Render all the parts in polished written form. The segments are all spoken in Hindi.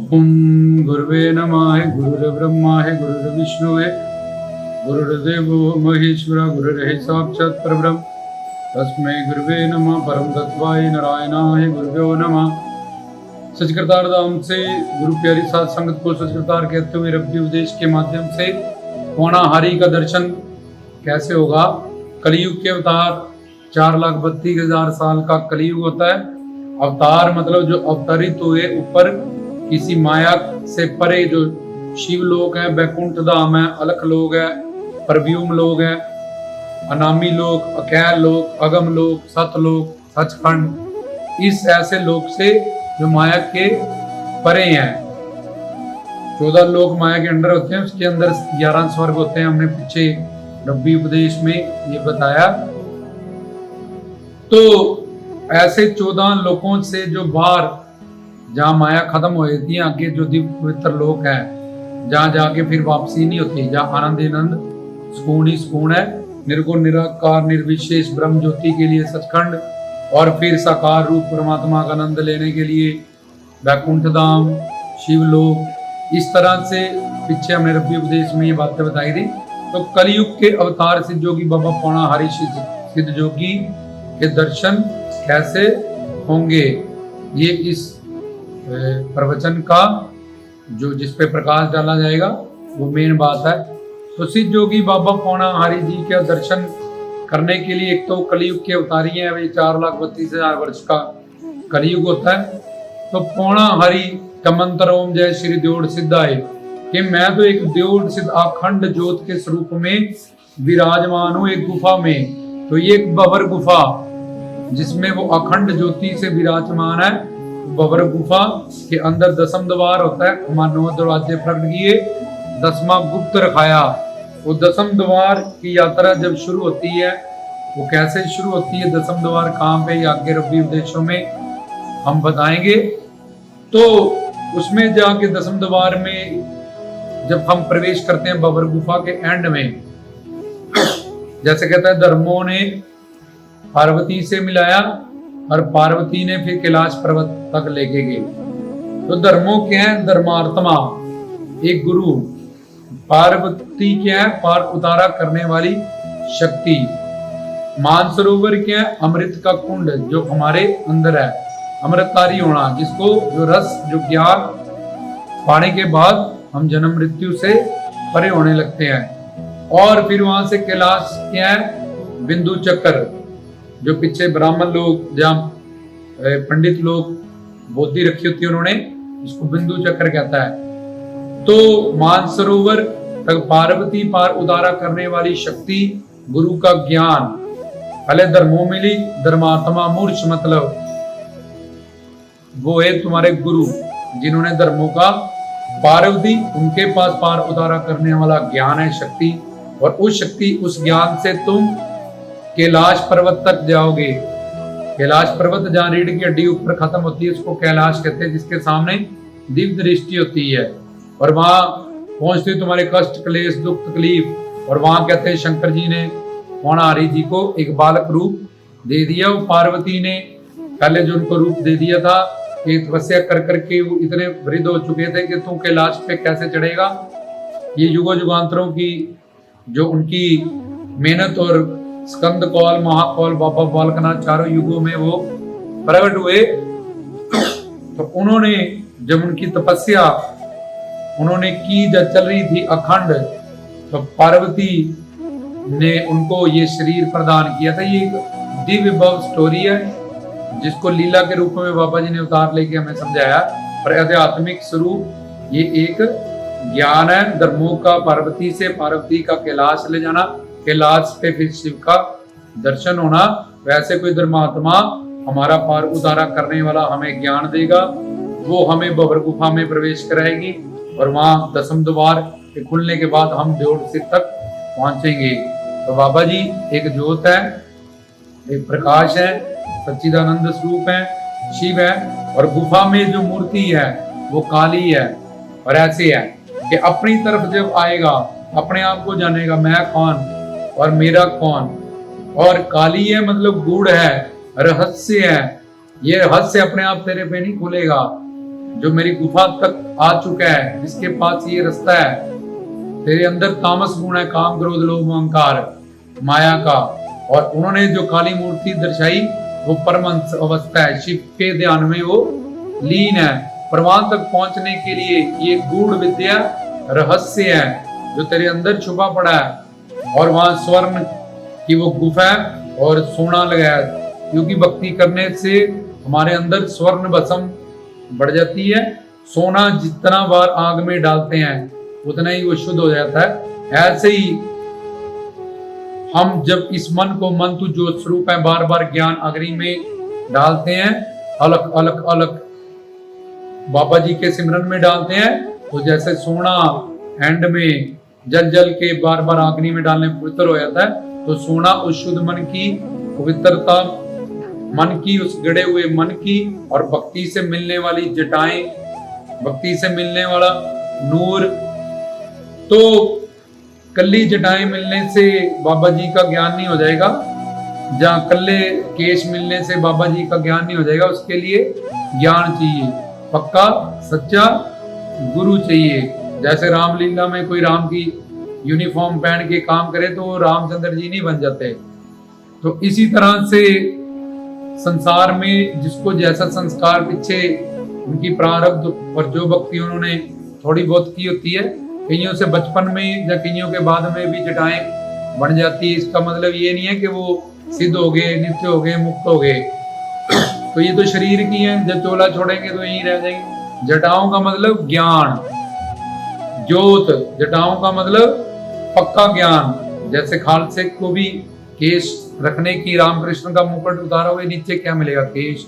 ओम गुरुवे नमः। गुरुर्ब्रह्मा है गुरुर्विष्णु है गुरुर्देवो महेश्वर गुरुर्हि साक्षात् परब्रह्म तस्मै गुरुवे नमः। परम तत्वाय नारायणाय गुरुभ्यो नमः। सचकृतार धाम से गुरु प्यारी साध संगत को सचकृतार कहते हुए रब्बी उपदेश के माध्यम से पौणाहारी का दर्शन कैसे होगा। कलयुग के अवतार 4,32,000 साल का कलयुग होता है। अवतार मतलब जो अवतरित हुए ऊपर किसी माया से परे, जो शिव लोक है, बैकुंठ धाम है, अलख लोक है, परव्यूम लोक है, अनामी लोक, अकैल लोक, अगम लोक, सतलोक, सचखंड, इस ऐसे लोक से जो माया के परे हैं। 14 लोक माया के अंदर होते हैं, उसके अंदर 11 स्वर्ग होते हैं। हमने पीछे रब्बी उपदेश में ये बताया। तो ऐसे 14 लोकों से जो बाहर, जहाँ माया खत्म हो जाती है, आगे जो दिव्य पवित्र लोक है, जहाँ जाके फिर वापसी नहीं होती, जहाँ आनंद आनंद सुकून ही सुकून है, निर्गुण निराकार निर्विशेष ब्रह्म ज्योति के लिए सचखंड, और फिर साकार रूप परमात्मा का आनंद लेने के लिए वैकुंठ धाम, शिवलोक। इस तरह से पीछे हमने रब्बी उपदेश में ये बातें बताई थी। तो कलयुग के अवतार सिद्ध जोगी बाबा पौणाहारी सिद्ध जोगी के दर्शन कैसे होंगे, ये इस प्रवचन का जो जिस पे प्रकाश डाला जाएगा वो मेन बात है। तो सिद्ध जोगी बाबा पौणाहारी जी के दर्शन करने के लिए एक तो कलयुग के अवतारी हैं, वे 4,32,000 वर्ष का कलयुग होता है। तो पौणाहारी का मंत्र ओम जय श्री द्योड़ सिद्धाय, कि मैं तो एक द्योड़ सिद्ध अखंड ज्योत के स्वरूप में विराजमान हूँ एक गुफा में। तो ये एक बबर गुफा जिसमें वो अखंड ज्योति से विराजमान है। बबर गुफा के अंदर 10वां द्वार होता है। हमारे 9 दरवाजे प्रकट किए, 10वां गुप्त रखाया। वो 10वां द्वार की यात्रा जब शुरू होती है, वो कैसे शुरू होती है, 10वां द्वार कहाँ पे, आगे रब्बी उपदेशों में हम बताएंगे। तो उसमें जाके 10वां द्वार में जब हम प्रवेश करते हैं बबर गुफा के एंड में, जैसे कहता है धर्मों ने पार्वती से मिलाया और पार्वती ने फिर कैलाश पर्वत तक लेके गए। तो धर्मों क्या है, धर्मात्मा एक गुरु, पार्वती क्या है, पार उतारा करने वाली शक्ति, मानसरोवर क्या है, अमृत का कुंड जो हमारे अंदर है, अमृतकारी होना, जिसको जो रस जो ज्ञान पाने के बाद हम जन्म मृत्यु से परे होने लगते हैं। और फिर वहां से कैलाश क्या है, बिंदु चक्र, जो पीछे ब्राह्मण लोग, जहाँ पंडित लोग बोधी रखी होती है उन्होंने, इसको बिंदु चक्र कहता है। तो मानसरोवर तक पार्वती पार उतारा करने वाली शक्ति, गुरु का ज्ञान, पहले धर्मों मिली, धर्मात्मा मूर्छ मतलब वो है तुम्हारे गुरु, जिन्होंने धर्मों का, पार्वती उनके पास पार उतारा करने वाला ज्ञान है, शक्ति। और उस शक्ति, उस ज्ञान से तुम कैलाश पर्वत तक जाओगे। कैलाश पर्वत जहाँ रीढ़ की हड्डी ऊपर खत्म होती है उसको कैलाश कहते हैं, जिसके सामने दिव्य दृष्टि होती है। और वहां पहुंचते तुम्हारे कष्ट क्लेश दुख तकलीफ। और वहां कहते हैं शंकर जी ने पौणाहारी जी को एक बालक रूप दे दिया। वो पार्वती ने पहले जो उनको रूप दे दिया था कि तपस्या कर करके वो इतने वृद्ध हो चुके थे कि तू कैलाश पे कैसे चढ़ेगा। ये युगों युगांतरों की जो उनकी मेहनत, और स्कंद कौल, महाकौल, बाबा बालकनाथ, चारों युगों में वो प्रकट हुए। तो उन्होंने जब उनकी तपस्या उन्होंने की, जब चल रही थी अखंड, तो पार्वती ने उनको ये शरीर प्रदान किया था। ये एक दिव्य भव स्टोरी है, जिसको लीला के रूप में बाबा जी ने उतार लेके हमें समझाया। पर आध्यात्मिक स्वरूप ये एक ज्ञान है, धर्मों का पार्वती से, पार्वती का कैलाश ले जाना, कैलाश पे फिर शिव का दर्शन होना। वैसे कोई धर्मात्मा हमारा पार उतारा करने वाला हमें ज्ञान देगा, वो हमें बबर गुफा में प्रवेश कराएगी, और वहां 10वां द्वार के खुलने के बाद हम द्योड़ सिद्ध तक पहुंचेंगे। तो बाबा जी एक ज्योत है, एक प्रकाश है, सच्चिदानंद स्वरूप है, शिव है। और गुफा में जो मूर्ति है वो काली है। और ऐसे है कि अपनी तरफ जब आएगा, अपने आप को जानेगा, मैं कौन और मेरा कौन। और काली है मतलब गूढ़ है, रहस्य है। ये रहस्य अपने आप तेरे पे नहीं खुलेगा, जो मेरी गुफा तक आ चुका है, जिसके पास ये रास्ता है, तेरे अंदर तामस गुण है, काम क्रोध लोभ अहंकार माया का, और उन्होंने जो काली मूर्ति दर्शाई वो परम अवस्था है, शिव के ध्यान में वो लीन है। परमात्मा तक पहुंचने के लिए ये गूढ़ विद्या रहस्य है जो तेरे अंदर छुपा पड़ा है, और वहां स्वर्ण की वो गुफा है और सोना लगा है, क्योंकि भक्ति करने से हमारे अंदर स्वर्ण भस्म बढ़ जाती है। सोना जितना बार आग में डालते हैं उतना ही वो शुद्ध हो जाता है। ऐसे ही हम जब इस मन को मंत्र जो स्वरूप है बार बार ज्ञान अग्नि में डालते हैं, अलग अलग अलग बाबा जी के सिमरन में डालते हैं, तो जैसे सोना एंड में जल जल के बार बार अग्नि में डालने पवित्र हो जाता है, तो सोना उस शुद्ध मन की पवित्रता, मन की उस गड़े हुए मन की, और भक्ति से मिलने वाली जटाएं, भक्ति से मिलने वाला नूर। तो कल्ली जटाएं मिलने से बाबा जी का ज्ञान नहीं हो जाएगा, जहाँ कल्ले केश मिलने से बाबा जी का ज्ञान नहीं हो जाएगा। उसके लिए ज्ञान चाहिए, पक्का सच्चा गुरु चाहिए। जैसे रामलीला में कोई राम की यूनिफॉर्म पहन के काम करे तो वो रामचंद्र जी नहीं बन जाते। तो इसी तरह से संसार में जिसको जैसा संस्कार पीछे उनकी प्रारब्ध और जो भक्ति उन्होंने थोड़ी बहुत की होती है, कईयों से बचपन में या कईयों के बाद में भी जटाएं बन जाती है। इसका मतलब ये नहीं है कि वो सिद्ध हो गए, नित्य हो गए, मुक्त हो गए। तो ये तो शरीर की है, जब चोला छोड़ेंगे तो यहीं रह जाएंगे। जटाओं का मतलब ज्ञान, ज्योत, जटाओं का मतलब पक्का ज्ञान। जैसे खालसे को भी केश रखने की, रामकृष्ण का मुकुट उतारा हुए नीचे क्या मिलेगा? केश।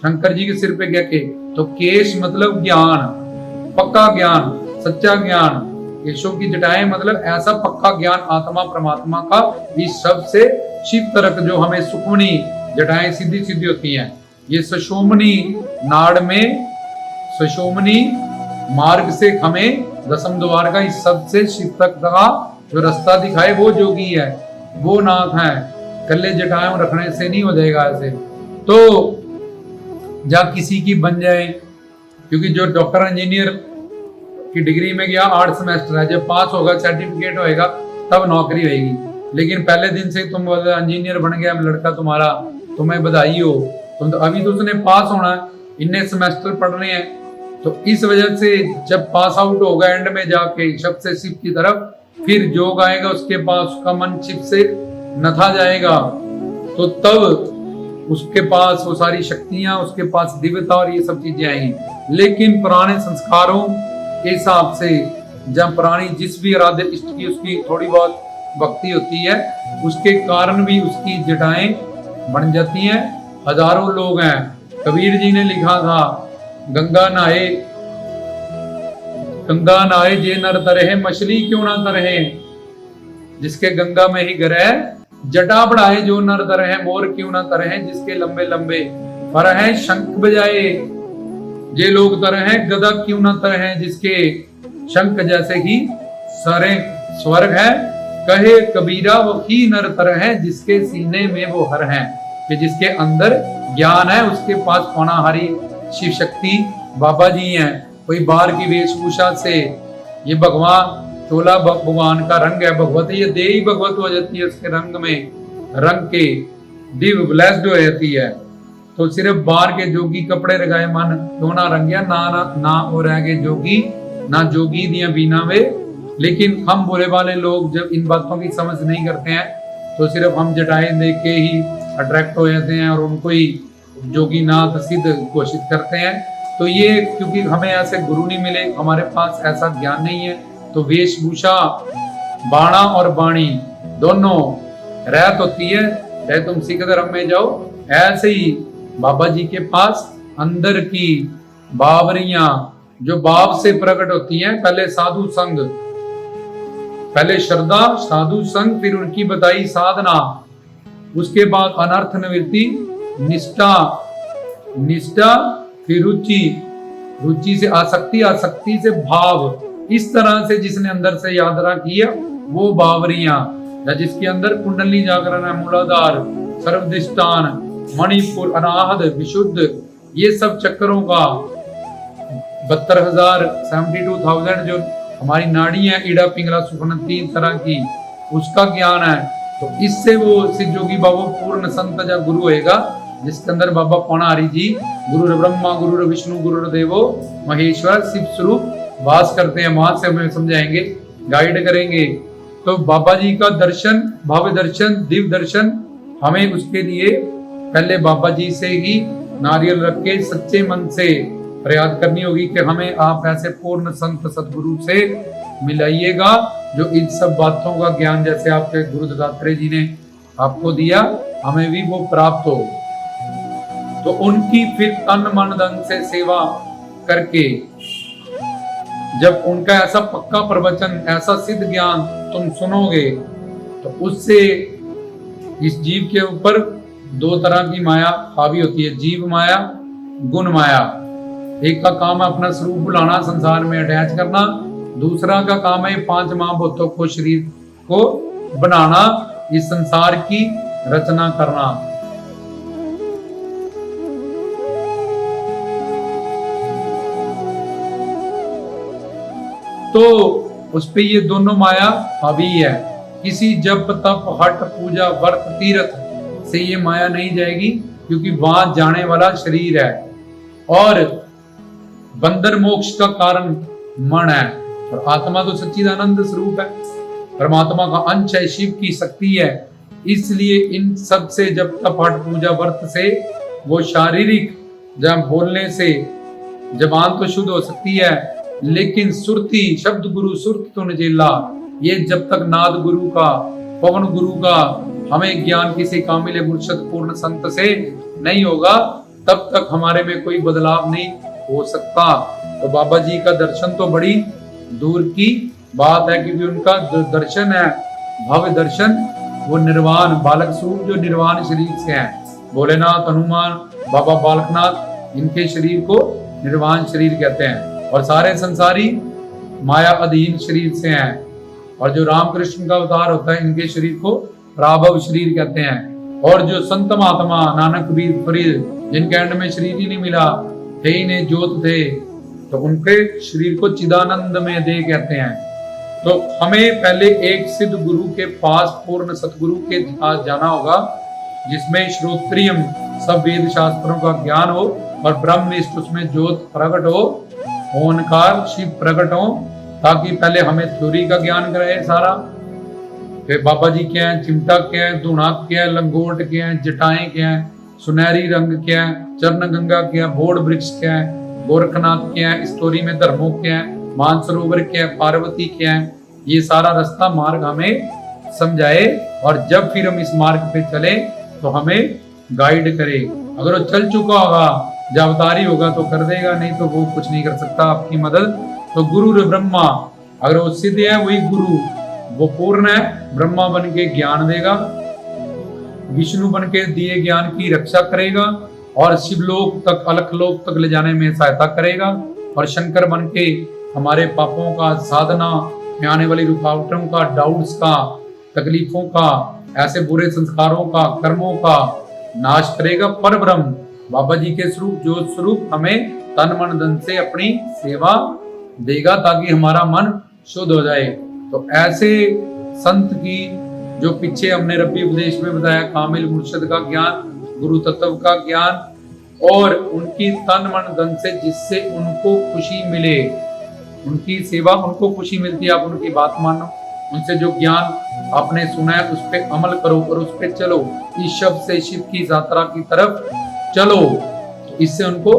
शंकर जी के सिर पे क्या केश? तो केश मतलब ज्ञान, पक्का ज्ञान, सच्चा ज्ञान। केशों की जटाएं मतलब ऐसा पक्का ज्ञान आत्मा परमात्मा का, इस सबसे शिव तरक जो हमें सुखमनी जटाएं सीधी सीधी होती हैं, ये सशोमनी नाड़ में, सशोमनी मार्ग से हमें दसम द्वार का इस सबसे शिव तक का जो रास्ता दिखाए वो जोगी है, वो नाथ है। कल्ले जटाएं रखने से नहीं हो जाएगा ऐसे। तो जहाँ किसी की बन जाए, क्योंकि जो डॉक्टर इंजीनियर की डिग्री में गया 8 सेमेस्टर है, जब पास होगा सर्टिफिकेट होएगा तब नौकरी होगी। लेकिन पहले दिन से तुम इंजीनियर बन गया लड़का तुम्हारा, तुम्हें बधाई हो, तुम तो अभी तो उसने पास होना है, इतने सेमेस्टर पढ़ने हैं। तो इस वजह से जब पास आउट होगा एंड में जाके शब्द से शिव की तरफ, फिर जोग आएगा उसके पास, उसका मन शिव से नथा जाएगा, तो तब उसके पास वो सारी शक्तियां, उसके पास दिव्यता और ये सब चीजें आएंगी। लेकिन पुराने संस्कारों के हिसाब से, जब पुरानी जिस भी आराध्य इष्ट की उसकी थोड़ी बहुत भक्ति होती है, उसके कारण भी उसकी जटाएं बन जाती हैं। हजारों लोग हैं, कबीर जी ने लिखा था, गंगा नहाए जे नर तरहे, मछली क्यों ना तरहे, जिसके गंगा में ही घर है। जटा बढ़ाए जो नर तरहे, मोर क्यों ना तरहे, जिसके लंबे लंबे पर है। शंख बजाए जे लोग तरहे, गदा क्यों ना तरहे, जिसके शंख जैसे ही सारे स्वर्ग है। कहे कबीरा वही नर तरहे, जिसके सीने में वो हर है, कि जिसके अंदर ज्ञान है उसके पास पौनाहारी शिव शक्ति बाबा जी हैं। कोई बाहर की वेशभूषा से, ये भगवान चोला भगवान का रंग है, भगवत ये दे ही भगवत हो जाती है, उसके रंग में रंग के दिव्य ब्लेस्ड हो जाती है। तो सिर्फ बाहर के जोगी कपड़े लगाए मन क्यों ना रंगिया, ना हो रह गए जोगी, ना जोगी दिया बीना वे। लेकिन हम भोले वाले लोग जब इन बातों की समझ नहीं करते हैं, तो सिर्फ हम जटाएं देख के ही अट्रैक्ट हो जाते हैं और उनको ही जोगी नाथ सिद्ध घोषित करते हैं। तो ये क्योंकि हमें ऐसे गुरु नहीं मिले, हमारे पास ऐसा ज्ञान नहीं है, तो वेशभूषा, बाणा और बाणी दोनों रहत होती है। चाहे तुम सिख धर्म में जाओ, ऐसे ही बाबा जी के पास अंदर की बावरियां जो भाव से प्रकट होती हैं, पहले साधु संग, पहले श्रद्धा, साधु संग, फिर उनकी बताई साधना, उसके बाद अनर्थ निवृत्ति, निष्ठा, निष्ठा फिर रुचि, रुचि से आसक्ति, आसक्ति से भाव। इस तरह से जिसने अंदर से यात्रा की है वो बावरियां, या जिसके अंदर कुंडली जागरण है, मूलाधार, सर्वदिष्टान, मणिपुर, अनाहत, विशुद्ध, ये सब चक्रों का 72,000 जो हमारी नाड़ी है, ईड़ा पिंगला सुखना 3 तरह की, उसका ज्ञान है। तो इससे वो सिद्ध योगी बाबा पूर्ण संत या गुरु होएगा, जिसके अंदर बाबा पौनाहारी जी गुरु ब्रह्मा गुरु विष्णु गुरु देवो महेश्वर शिव स्वरूप वास करते हैं। वहां से हमें समझाएंगे, गाइड करेंगे। तो बाबा जी का दर्शन, भव्य दर्शन, दिव्य दर्शन, हमें उसके लिए पहले बाबा जी से ही नारियल रख के सच्चे मन से प्रयास करनी होगी कि हमें आप ऐसे पूर्ण संत सतगुरु से मिलाइएगा, जो इन सब बातों का ज्ञान जैसे आपके गुरु दत्तात्रेय जी ने आपको दिया, हमें भी वो प्राप्त हो। तो उनकी फिर तन मन धन से सेवा करके, जब उनका ऐसा पक्का प्रवचन, ऐसा सिद्ध ज्ञान तुम सुनोगे, तो उससे इस जीव के ऊपर 2 तरह की माया हावी होती है, जीव माया, गुण माया। एक का काम है अपना स्वरूप बुलाना, संसार में अटैच करना। दूसरा का काम है 5 महाभूतों को, शरीर को बनाना, इस संसार की रचना करना। तो उस पे ये दोनों माया हावी है। किसी जप तप हट पूजा व्रत तीर्थ से ये माया नहीं जाएगी, क्योंकि वहां जाने वाला शरीर है और बंधन मोक्ष का कारण मन है। और आत्मा तो सच्चिदानंद स्वरूप है, परमात्मा का अंश है, शिव की शक्ति है। इसलिए इन सब से जब तप हट पूजा व्रत से वो शारीरिक, जब बोलने से जबान तो शुद्ध हो सकती है, लेकिन सुरती शब्द गुरु सुरत तो नजेला, ये जब तक नाद गुरु का, पवन गुरु का हमें ज्ञान किसी कामिल मुर्शद पूर्ण संत से नहीं होगा, तब तक हमारे में कोई बदलाव नहीं हो सकता। तो बाबा जी का दर्शन तो बड़ी दूर की बात है, क्योंकि उनका जो दर्शन है, भव्य दर्शन, वो निर्वाण बालक स्वरूप, जो निर्वाण शरीर से है। भोलेनाथ, हनुमान, बाबा बालकनाथ, इनके शरीर को निर्वाण शरीर कहते हैं। और सारे संसारी माया अधीन शरीर से हैं। और जो रामकृष्ण का अवतार होता है, इनके शरीर को प्राभव शरीर कहते हैं। और जो संत महात्मा नानक कबीर फरीद, जिनके अंड में शरीर ही नहीं मिला, थे ही नहीं, ज्योत थे, तो उनके शरीर को चिदानंद में दे कहते हैं। तो हमें पहले एक सिद्ध गुरु के पास, पूर्ण सतगुरु के पास जाना होगा, जिसमें श्रोत्रियम सब वेद शास्त्रों का ज्ञान हो और ब्रह्मनिष्ठ उसमें ज्योत प्रकट हो, ओंकार शिव प्रकट हो, ताकि पहले हमें थ्योरी का ज्ञान कराए सारा, फिर बाबा जी क्या है, चिमटा क्या है, धुनाक क्या है, लंगोट क्या है, जटाएं क्या है, सुनहरी रंग क्या है, चरण गंगा क्या है, बोड़ वृक्ष क्या है, गोरखनाथ क्या है, स्टोरी में धर्मों क्या है, मानसरोवर क्या है, पार्वती क्या है, ये सारा रास्ता मार्ग हमें समझाए। और जब फिर हम इस मार्ग पे चले तो हमें गाइड करे। अगर वो चल चुका होगा, जब अवतारी होगा तो कर देगा, नहीं तो वो कुछ नहीं कर सकता आपकी मदद। तो गुरु ब्रह्मा, अगर वो सिद्ध है वही गुरु, वो पूर्ण है, ब्रह्मा बन के ज्ञान देगा, विष्णु बन के दिए ज्ञान की रक्षा करेगा, और शिवलोक तक, अलखलोक तक ले जाने में सहायता करेगा, और शंकर बन के हमारे पापों का, साधना में आने वाली रुकावटों का, डाउट्स का, तकलीफों का, ऐसे बुरे संस्कारों का, कर्मों का नाश करेगा। पर ब्रह्म बाबा जी के स्वरूप, ज्योत स्वरूप, हमें तन मन धन से अपनी सेवा देगा, ताकि हमारा मन शुद्ध हो जाए। तो ऐसे संत की, जो पीछे हमने रब्बी उपदेश में बताया, कामिल मुर्शद का ज्ञान, गुरु तत्व का ज्ञान, और उनकी तन मन धन से जिससे उनको खुशी मिले, उनकी सेवा उनको खुशी मिलती है, आप उनकी बात मानो, उनसे जो ज्ञान आपने सुना है उस पर अमल करो और उस पर चलो, इस शब्द से शिव की यात्रा की तरफ चलो, तो इससे उनको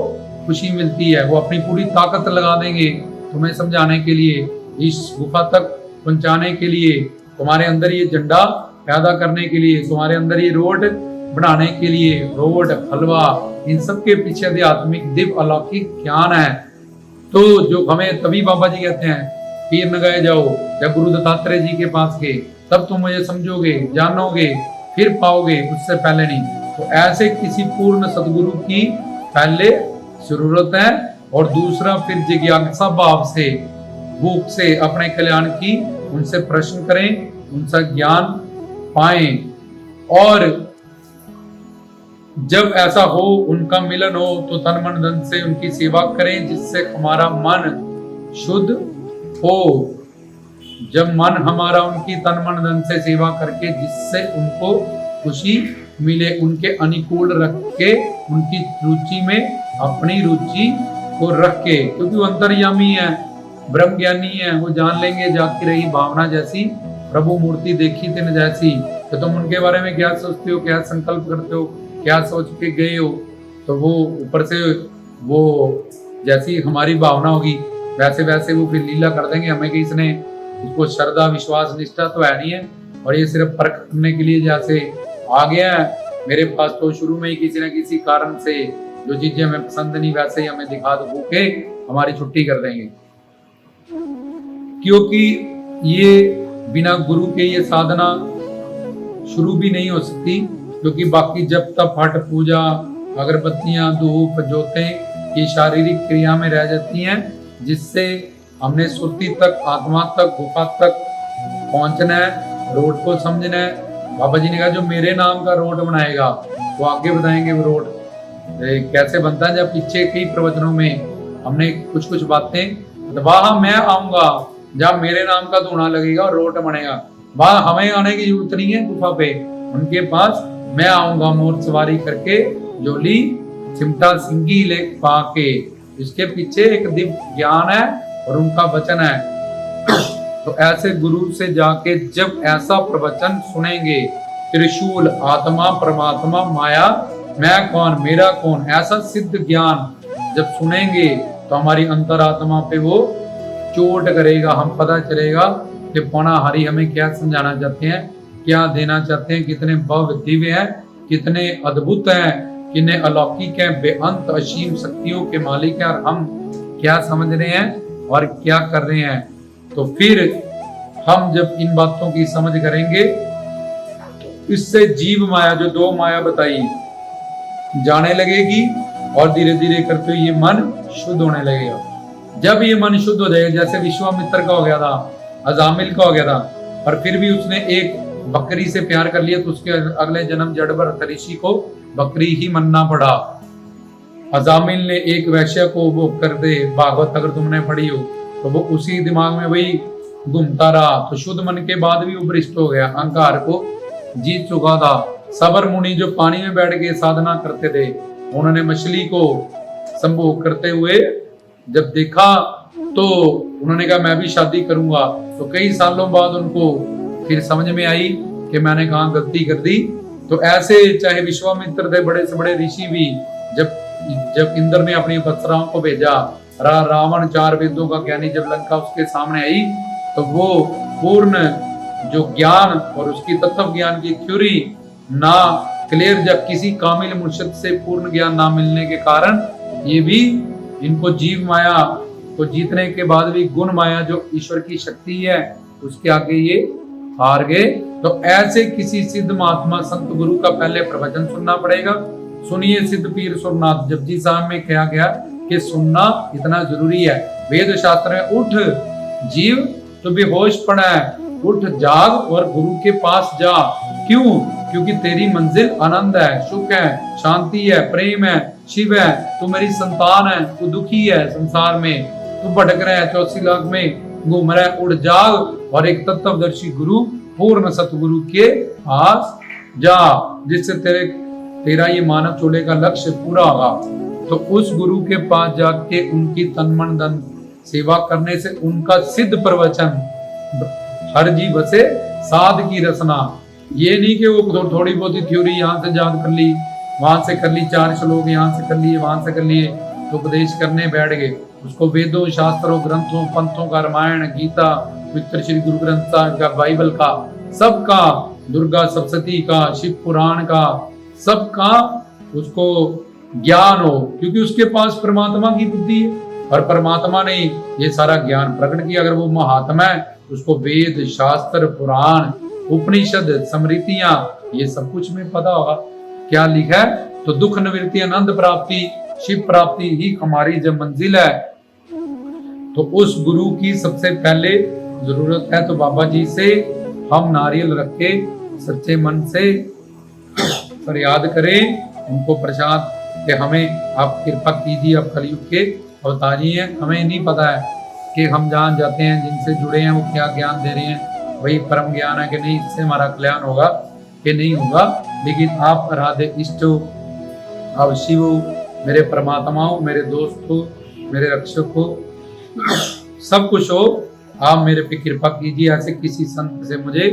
खुशी मिलती है। वो अपनी पूरी ताकत लगा देंगे तुम्हें समझाने के लिए, इस गुफा तक पहुंचाने के लिए, तुम्हारे अंदर ये झंडा पैदा करने के लिए, तुम्हारे अंदर ये रोड बनाने के लिए, रोड, हलवा, इन सब के पीछे आध्यात्मिक दिव्य अलौकिक ज्ञान है। तो जो हमें तभी बाबा जी कहते हैं, पीर न गए जाओ, या गुरु दत्तात्रेय जी के पास गए, तब तुम मुझे समझोगे, जानोगे, फिर पाओगे, उससे पहले नहीं। तो ऐसे किसी पूर्ण सदगुरु की पहले जरूरत है, और दूसरा फिर जिज्ञासा भाव से, भूख से अपने कल्याण की उनसे प्रश्न करें, उनसे ज्ञान पाएं। और जब ऐसा हो, उनका मिलन हो, तो तन मन धन से उनकी सेवा करें, जिससे हमारा मन शुद्ध हो। जब मन हमारा उनकी तन मन धन से सेवा करके जिससे उनको खुशी मिले, उनके अनुकूल रख के, उनकी रुचि में अपनी रुचि को रख के, क्योंकि वो अंतर्यामी है, ब्रह्म ज्ञानी है, वो जान लेंगे जाती रही भावना जैसी, प्रभु मूर्ति देखी तिन जैसी। तो तुम उनके बारे में क्या सोचते हो, क्या संकल्प करते हो, क्या सोच के गए हो, तो वो ऊपर से वो जैसी हमारी भावना होगी वैसे वैसे वो फिर लीला कर देंगे हमें, कि इसने उसको श्रद्धा विश्वास निष्ठा तो है नहीं है, और ये सिर्फ परख करने के लिए जैसे आ गया है मेरे पास, तो शुरू में ही किसी न किसी कारण से जो चीजें हमें पसंद नहीं वैसे ही हमें दिखा दो के हमारी छुट्टी कर देंगे। क्योंकि ये बिना गुरु के ये साधना शुरू भी नहीं हो सकती, क्योंकि बाकी जब तक हठ पूजा अगरबत्तियां धूप जोतें ये शारीरिक क्रिया में रह जाती हैं, जिससे हमने सुरती तक आत्मा तक गुफा तक पहुंचना है, रोड को समझना है। बाबा जी ने कहा जो मेरे नाम का रोड बनाएगा वो आगे बताएंगे वो रोड कैसे बनता है। जब पीछे कई प्रवचनों में हमने कुछ कुछ बातें, वहां मैं आऊंगा जब मेरे नाम का धुना लगेगा और रोड बनेगा, वहां हमें आने की जरूरत नहीं है गुफा पे, उनके पास मैं आऊंगा मोर सवारी करके, जोली सिमटा सिंगी ले पाके। इसके पीछे एक दिव्य ज्ञान है और उनका वचन है। तो ऐसे गुरु से जाके जब ऐसा प्रवचन सुनेंगे, त्रिशूल आत्मा परमात्मा माया मैं कौन मेरा कौन, ऐसा सिद्ध ज्ञान जब सुनेंगे तो हमारी अंतरात्मा पे वो चोट करेगा, हम पता चलेगा कि पौना हरि हमें क्या समझाना चाहते हैं, क्या देना चाहते हैं, कितने भव्य दिव्य हैं, कितने अद्भुत हैं, कितने अलौकिक हैं, बेअंत असीम शक्तियों के मालिक हैं, और हम क्या समझ रहे हैं और क्या कर रहे हैं। तो फिर हम जब इन बातों की समझ करेंगे, इससे जीव माया जो दो माया बताई जाने लगेगी, और धीरे धीरे करते ये मन शुद्ध होने लगेगा। जब ये मन शुद्ध हो जाएगा, जैसे विश्वामित्र का हो गया था, अजामिल का हो गया था, और फिर भी उसने एक बकरी से प्यार कर लिया, तो उसके अगले जन्म जड़बर ऋषि को बकरी ही मनना पड़ा। अजामिल ने एक वैश्य को वो कर दे, भागवत अगर तुमने पढ़ी हो तो वो उसी दिमाग में वही घूमता रहा, तो शुद्ध मन के बाद भी वो भ्रष्ट हो गया, अहंकार को जीत चुका था। सबर मुनि जो पानी में बैठ के साधना करते थे, उन्होंने मछली को संभोग करते हुए जब देखा तो उन्होंने कहा मैं भी शादी करूंगा। तो कई सालों बाद उनको फिर समझ में आई कि मैंने कहाँ गलती कर दी। तो ऐसे चाहे विश्वामित्र थे, बड़े से बड़े ऋषि भी, जब इंद्र ने अपनी अप्सराओं को भेजा, रावण 4 वेदों का ज्ञानी जब लंका उसके सामने आई, तो वो पूर्ण जो ज्ञान और उसकी तत्व ज्ञान की थ्योरी ना क्लियर, जब किसी कामिल मुर्शिद से पूर्ण ज्ञान ना मिलने के कारण ये भी इनको जीव माया को जीतने के बाद भी गुण माया जो ईश्वर की शक्ति है उसके आगे ये हार गए। तो ऐसे किसी सिद्ध महात्मा संत गुरु का पहले प्रवचन सुनना पड़ेगा। सुनिए सिद्ध पीर सुरनाथ जपजी साहब में कहा गया कि सुनना इतना जरूरी है। वेद शास्त्र में उठ जीव तो बेहोश पड़ा है, उठ जाग और गुरु के पास जा। क्यों? क्योंकि तेरी मंजिल आनंद है, सुख है, शांति है, प्रेम है, शिव है, तू मेरी संतान है, तू दुखी है संसार में, तू भटक रहा है 84 लाख में घूम रहा है, उठ जाग और एक तत्वदर्शी गुरु पूर्ण सतगुरु के पास जा, जिससे तेरा ये मानव चोले का लक्ष्य पूरा होगा। तो उस गुरु के पास जाके उनकी तन मन धन सेवा करने से उनका सिद्ध प्रवचन हर जीव से साध की रचना। ये नहीं कि वो थोड़ी बहुत ही थ्योरी यहाँ से याद कर ली, वहां से कर ली, 4 श्लोक यहाँ से कर लिए, वहां से कर लिए, तो उपदेश करने बैठ गए। उसको वेदों शास्त्रों ग्रंथों पंथों का, रामायण गीता पवित्र श्री गुरु ग्रंथ साहिब का, बाइबल का, सबका, दुर्गा सप्तशती का, शिव पुराण का, सबका उसको ज्ञान हो, क्योंकि उसके पास परमात्मा की बुद्धि है और परमात्मा ने ये सारा ज्ञान प्रकट किया। अगर वो महात्मा है उसको वेद शास्त्र पुराण उपनिषद स्मृतियां ये सब कुछ में पता होगा क्या लिखा है। तो दुख निवृत्ति आनंद प्राप्ति शिव प्राप्ति ही हमारी जब मंजिल है, तो उस गुरु की सबसे पहले जरूरत है। तो बाबा जी से हम नारियल रख के सच्चे मन से फरियाद करें उनको प्रसाद कि हमें आप कृपा कीजिए, आप कलयुग के अवतारी हैं, हमें नहीं पता है कि हम जहाँ जाते हैं जिनसे जुड़े हैं वो क्या ज्ञान दे रहे हैं, वही परम ज्ञान है कि नहीं, इससे हमारा कल्याण होगा कि नहीं होगा। लेकिन आप राधे इष्ट हो, आप शिव हो, मेरे परमात्मा हो, मेरे दोस्त हो, मेरे रक्षक हो, सब कुछ हो, आप मेरे पे कृपा कीजिए, ऐसे किसी संत से मुझे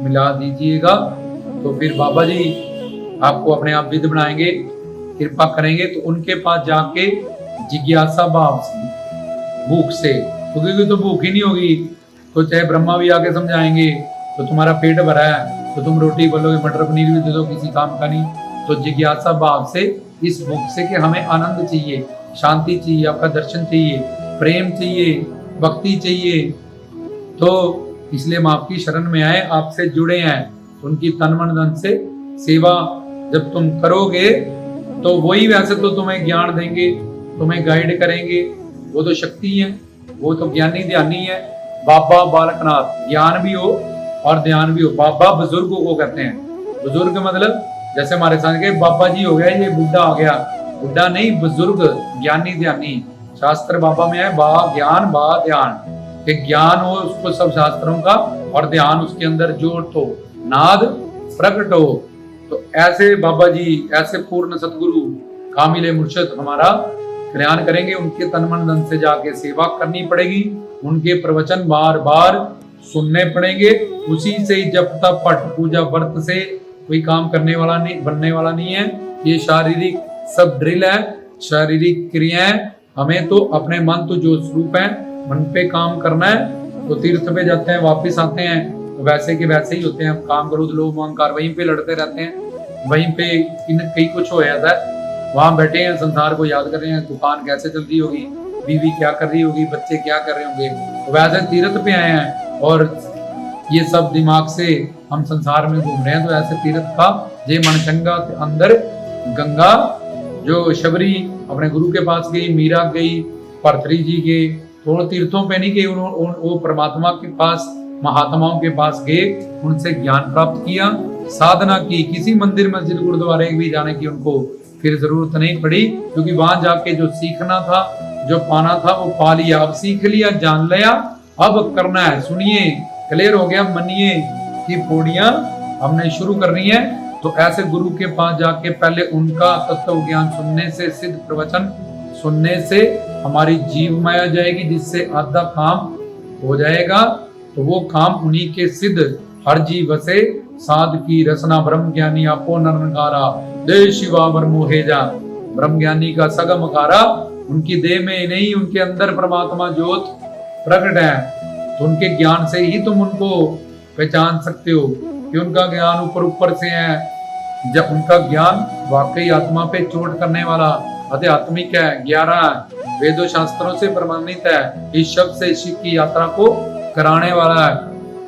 मिला दीजिएगा। तो फिर बाबा जी आपको अपने आप विद बनाएंगे, कृपा करेंगे। तो उनके पास जाके जिज्ञासा भाव से, भूख से, क्योंकि तो भूख ही नहीं होगी तो चाहे ब्रह्मा भी आके समझाएंगे तो तुम्हारा पेट भरा है तो तुम रोटी बोलोगे, मटर पनीर भी दे दो, किसी काम का नहीं। तो जिज्ञासा भाव से, इस भूख से कि हमें आनंद चाहिए, शांति चाहिए, आपका दर्शन चाहिए, प्रेम चाहिए, भक्ति चाहिए, तो इसलिए हम आपकी शरण में आए, आपसे जुड़े हैं। उनकी तन मन धन से सेवा जब तुम करोगे तो वही वैसे तो तुम्हें ज्ञान देंगे, तुम्हें गाइड करेंगे, वो तो शक्ति है, वो तो ज्ञानी ध्यानी है। बाबा बालकनाथ, ज्ञान भी हो और ध्यान भी हो। बाबा बुजुर्गों को कहते हैं, बुजुर्ग मतलब जैसे हमारे साथ के बाबा जी हो गया, ये बुढ़ा आ गया, बुढ़ा नहीं, बुजुर्ग, ज्ञानी ध्यानी। शास्त्र बाबा में है बा ज्ञान बा ध्यान, कि ज्ञान हो उसको सब शास्त्रों का और ध्यान उसके अंदर जोड़ हो, नाद प्रकट हो। तो ऐसे बाबा जी, ऐसे पूर्ण सतगुरु कामिले मुर्शिद हमारा कल्याण करेंगे। उनके तन मन धन से जाके सेवा करनी पड़ेगी, उनके प्रवचन बार बार सुनने पड़ेंगे। उसी से ही जब तक पठ पूजा व्रत से कोई काम करने वाला नहीं, बनने वाला नहीं है। ये शारीरिक सब ड्रिल है, शारीरिक क्रियाएं। हमें तो अपने मन तो जो स्वरूप है, मन पे काम करना है। तो तीर्थ पे जाते हैं, वापिस आते हैं, तो वैसे के वैसे ही होते हैं। हम काम क्रोध लोभ अहंकार वहीं पे लड़ते रहते हैं, वहीं पे कई कुछ हो जाता है। वहां बैठे हैं, संसार को याद कर रहे हैं, दुकान कैसे चल रही होगी, बीवी क्या कर रही होगी, बच्चे क्या कर रहे होंगे। तो वैसे तीर्थ पे आए हैं और ये सब दिमाग से हम संसार में घूम रहे हैं। तो ऐसे तीर्थ का जे मन चंगा अंदर गंगा, जो शबरी अपने गुरु के पास गई, मीरा गई, भरतरी जी गए, तो तीर्थों पे नहीं गए, वो परमात्मा के पास, महात्माओं के पास गए, उनसे ज्ञान प्राप्त किया, साधना की। किसी मंदिर मस्जिद गुरुद्वारे भी जाने की उनको फिर जरूरत नहीं पड़ी, क्योंकि वहां जाके जो सीखना था, जो पाना था, वो पा लिया। अब सीख लिया, जान लिया, अब करना है। सुनिए, क्लियर हो गया, मनिए की पौड़ियां हमने शुरू करनी है। तो ऐसे गुरु के पास जाके पहले उनका तत्व ज्ञान सुनने से, सिद्ध प्रवचन सुनने से हमारी जीव माया जाएगी, जिससे आधा काम हो जाएगा। तो वो काम उन्हीं के सिद्ध हर जीव से साध की रसना ब्रह्म ज्ञानी आपो नरनकारा दे शिवा मोहेजा। ब्रह्म ज्ञानी का सगमकारा उनकी देह में नहीं, उनके अंदर परमात्मा ज्योत प्रकट है। तो उनके ज्ञान से ही तुम उनको पहचान सकते हो कि उनका ज्ञान ऊपर ऊपर से है। जब उनका ज्ञान वाकई आत्मा पे चोट करने वाला आध्यात्मिक है, 11 वेदों शास्त्रों से प्रमाणित है, इस शब्द से शिव की यात्रा को कराने वाला है।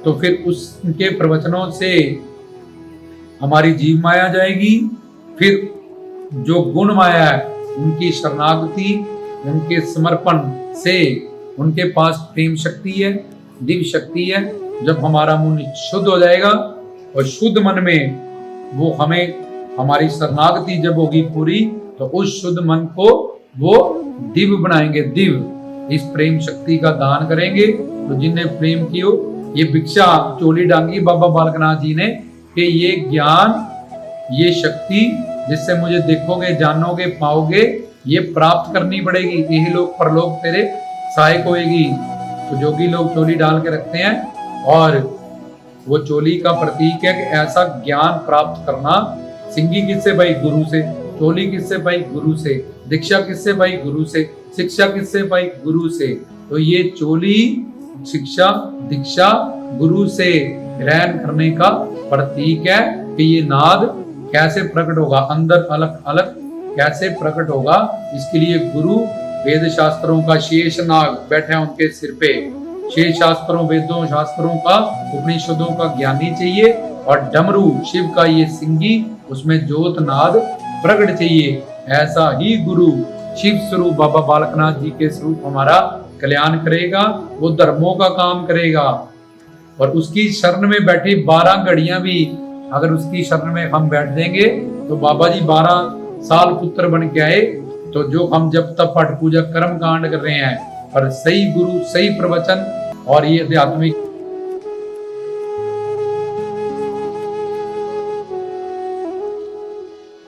तो फिर उसके प्रवचनों से हमारी जीव माया जाएगी। फिर जो गुण माया है, उनकी शरणागति, उनके समर्पण से उनके पास प्रेम शक्ति है, दिव्य शक्ति है। जब हमारा मन शुद्ध हो जाएगा और शुद्ध मन में वो हमें, हमारी शरणागति जब होगी पूरी, तो उस शुद्ध मन को वो दिव्य बनाएंगे। दिव्य इस प्रेम शक्ति का दान करेंगे। तो जिन्हें प्रेम की हो, ये भिक्षा चोली डांगी बाबा बालकनाथ जी ने, कि ये ज्ञान, ये शक्ति जिससे मुझे देखोगे, जानोगे, पाओगे, ये प्राप्त करनी पड़ेगी। यही लोग परलोक तेरे सहायक होएगी। तो जोगी लोग चोली डाल के रखते हैं और वो चोली का प्रतीक है कि ऐसा ज्ञान प्राप्त करना। सिंगी किससे भाई? गुरु से। चोली किससे भाई? गुरु से। दीक्षा किससे भाई? गुरु से। शिक्षा किससे भाई? गुरु से। तो ये चोली, शिक्षा, दीक्षा गुरु से ग्रहण करने का प्रतीक है कि ये नाद कैसे प्रकट होगा, अंदर अलग अलग कैसे प्रकट होगा। इसके लिए गुरु वेद शास्त्रों का शेष नाग बैठे हैं उनके सिर पे। शेष शास्त्रों, वेदों शास्त्रों का, उपनिषदों का ज्ञानी चाहिए, और डमरू शिव का ये सिंगी, उसमें ज्योत नाद प्रकट चाहिए। ऐसा ही गुरु शिव स्वरूप बाबा बालकनाथ जी के स्वरूप हमारा कल्याण करेगा। वो धर्मों का काम करेगा। और उसकी शरण में बैठी 12 घड़ियां भी अगर उसकी शरण में हम बैठ देंगे, तो बाबा जी 12 साल पुत्र बन के आए। तो जो हम जब तक पाठ पूजा कर्म कांड कर रहे हैं, पर सही गुरु, सही प्रवचन और ये आध्यात्मिक